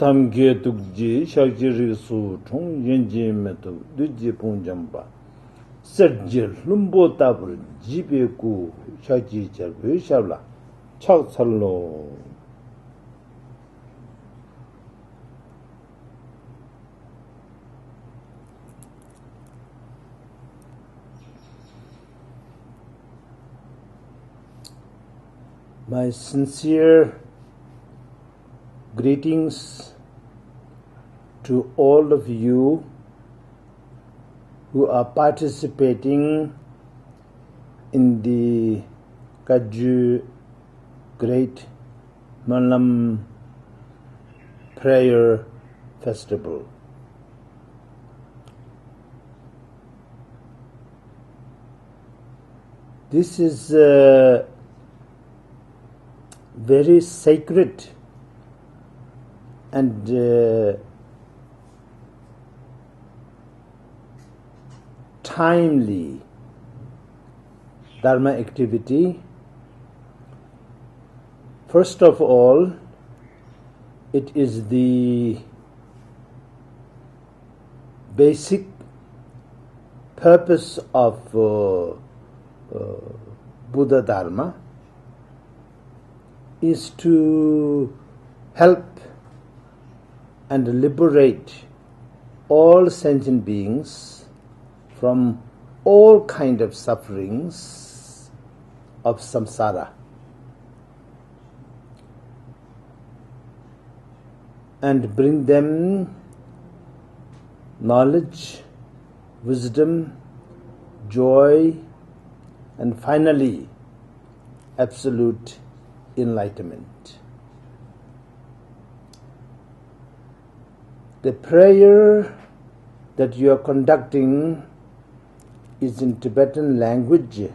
탐게 둑지 샤지리수 총연지메도 뉘지 봉점바 서질 lum보답을 지베고 샤지절 외샤라 착살로 My sincere greetings to all of you who are participating in the Kagyu Great Monlam Prayer Festival. This is very sacred and timely Dharma activity. First of all, it is the basic purpose of Buddha Dharma is to help and liberate all sentient beings from all kind of sufferings of samsara. And bring them knowledge, wisdom, joy, and finally absolute enlightenment. The prayer that you are conducting is in Tibetan language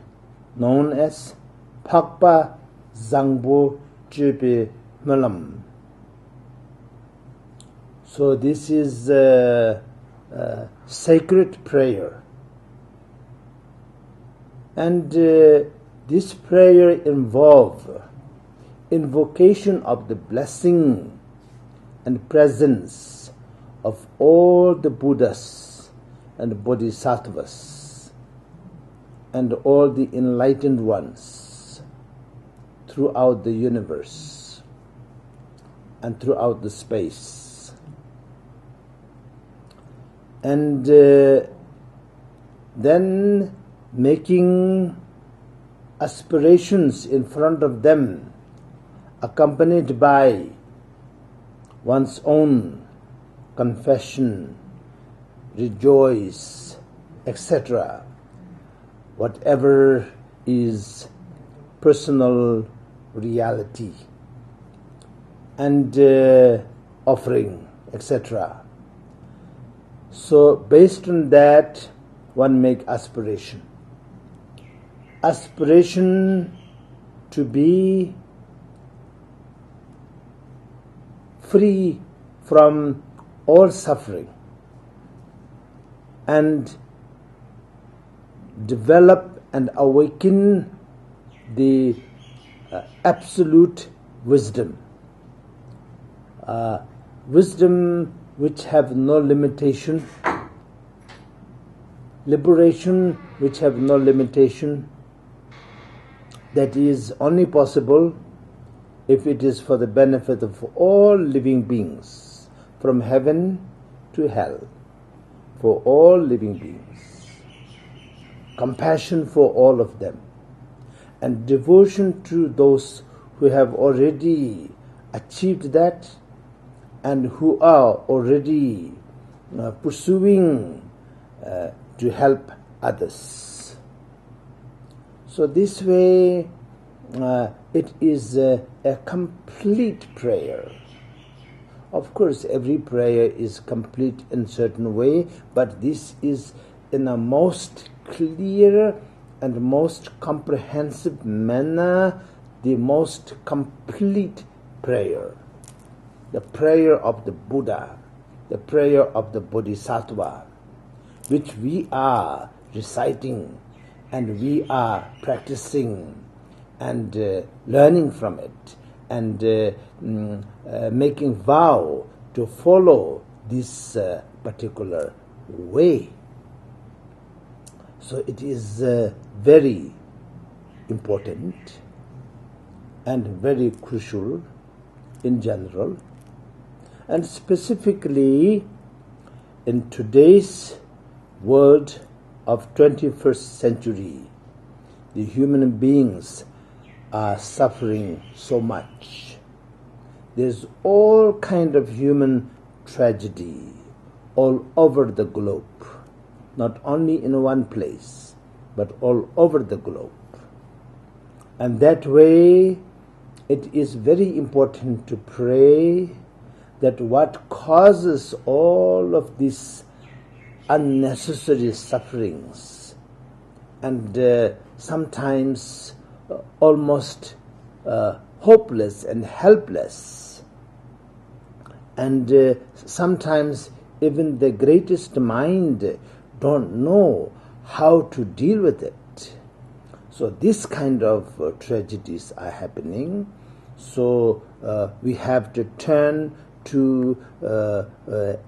known as Pakpa Zangbo Chepe Malam. So this is a sacred prayer. And this prayer involves invocation of the blessing and presence of all the Buddhas and Bodhisattvas and all the enlightened ones throughout the universe and throughout the space. And then making aspirations in front of them accompanied by one's own confession, rejoice, etc. Whatever is personal reality and offering, etc. So based on that, one make aspiration. Aspiration to be free from all suffering and develop and awaken the absolute wisdom. Wisdom which have no limitation, liberation which have no limitation, that is only possible if it is for the benefit of all living beings, from heaven to hell, for all living beings. Compassion for all of them, and devotion to those who have already achieved that and who are already pursuing to help others. So this way, it is a complete prayer. Of course, every prayer is complete in certain way, but this is in a most clear and most comprehensive manner, the most complete prayer. The prayer of the Buddha, the prayer of the Bodhisattva, which we are reciting and we are practicing and learning from it and making vow to follow this particular way. So it is very important and very crucial in general, and specifically in today's world of 21st century. The human beings are suffering so much. There's all kind of human tragedy all over the globe, not only in one place, but all over the globe. And that way, it is very important to pray that what causes all of these unnecessary sufferings and sometimes almost hopeless and helpless, and sometimes even the greatest mind don't know how to deal with it. So this kind of tragedies are happening. So we have to turn to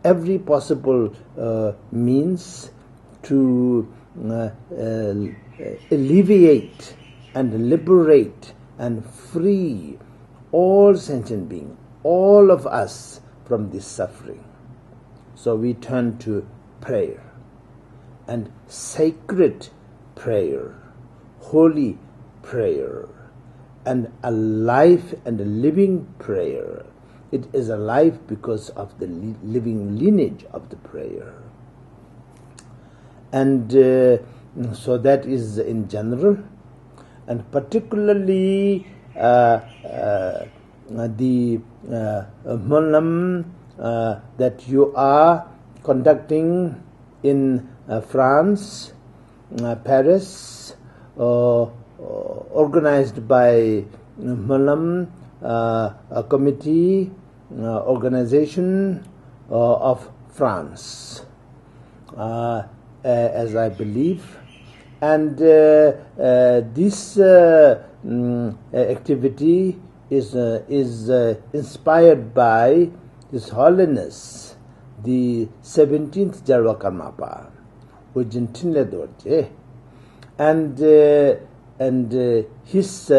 every possible means to alleviate and liberate and free all sentient beings, all of us, from this suffering. So we turn to prayer, and sacred prayer, holy prayer, and a life and a living prayer. It is alive because of the living lineage of the prayer. And so that is in general, and particularly the Monlam that you are conducting in France, Paris, organized by Monlam, a committee, organization of France, as I believe. And this activity is inspired by His Holiness, the 17th Jarwa Karmapa, and his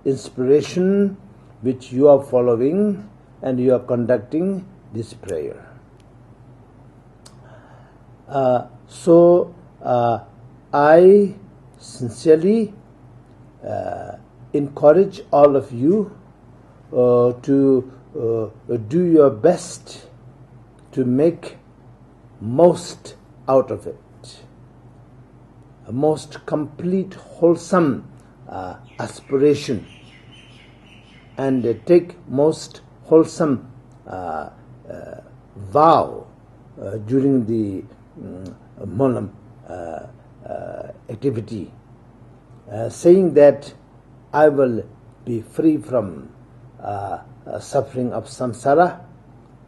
inspiration, which you are following, and you are conducting this prayer. So I sincerely encourage all of you to do your best to make most out of it, a most complete, wholesome aspiration, and take most wholesome vow during the Monlam activity, saying that I will be free from suffering of samsara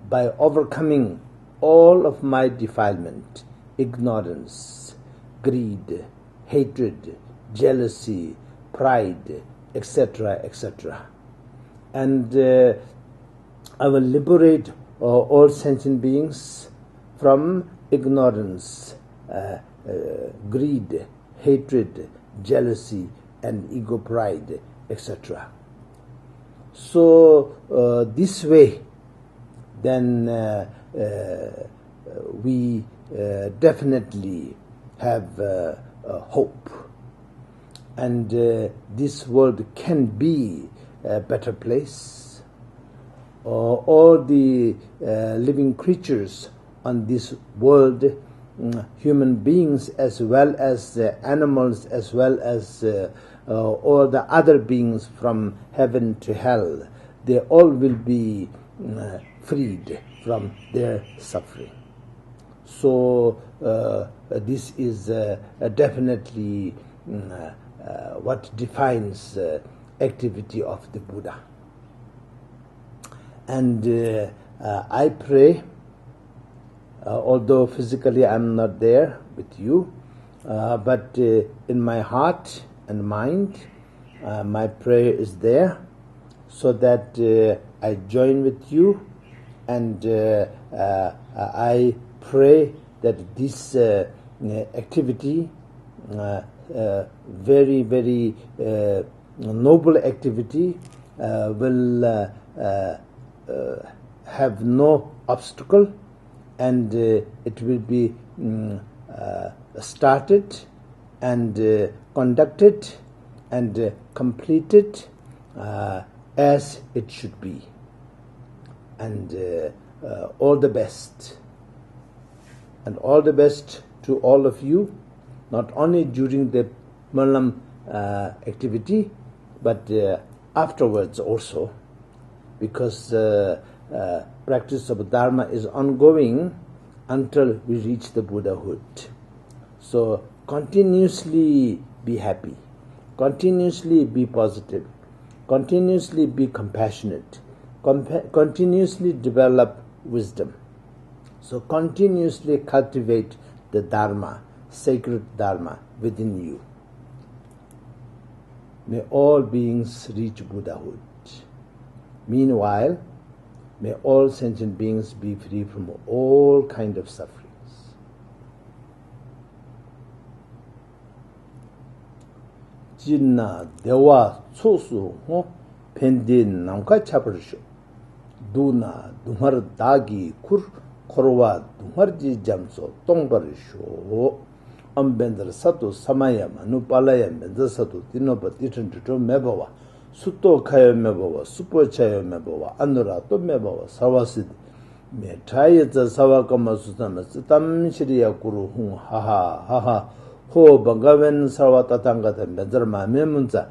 by overcoming all of my defilement, ignorance, greed, hatred, jealousy, pride, etc., etc. And I will liberate all sentient beings from ignorance, greed, hatred, jealousy, and ego pride, etc. So this way, then we definitely have hope, and this world can be a better place. All the living creatures on this world, human beings as well as animals, as well as all the other beings from heaven to hell, they all will be freed from their suffering. So this is definitely what defines activity of the Buddha. And I pray, although physically I'm not there with you, but in my heart and mind, my prayer is there, so that I join with you and I pray that this activity, very, very noble activity, will have no obstacle, and it will be started and conducted and completed as it should be. And all the best. And all the best to all of you, not only during the Monlam activity, but afterwards also, because practice of Dharma is ongoing until we reach the Buddhahood. So continuously be happy, continuously be positive, continuously be compassionate, continuously develop wisdom. So continuously cultivate the Dharma, sacred Dharma within you. May all beings reach Buddhahood. Meanwhile, may all sentient beings be free from all kind of sufferings. Jinna dewa tsosu ho pendin namka chaparisho. Duna dumar dagi kur korwa dumarji jamso tongbarisho. Ambendra sato samaya manupalaya mendra sato tinoba titantrito mebawa. Sutto kayo mebawa, supo chayo mebawa, anurato mebawa, sawasid. Me chayatsa sawakama susama sitam shiriya kuru hung haha haha. Ho bangaven sarvatatangata mendra ma memunza.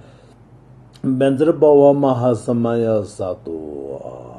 Mendra bawa maha samaya sato.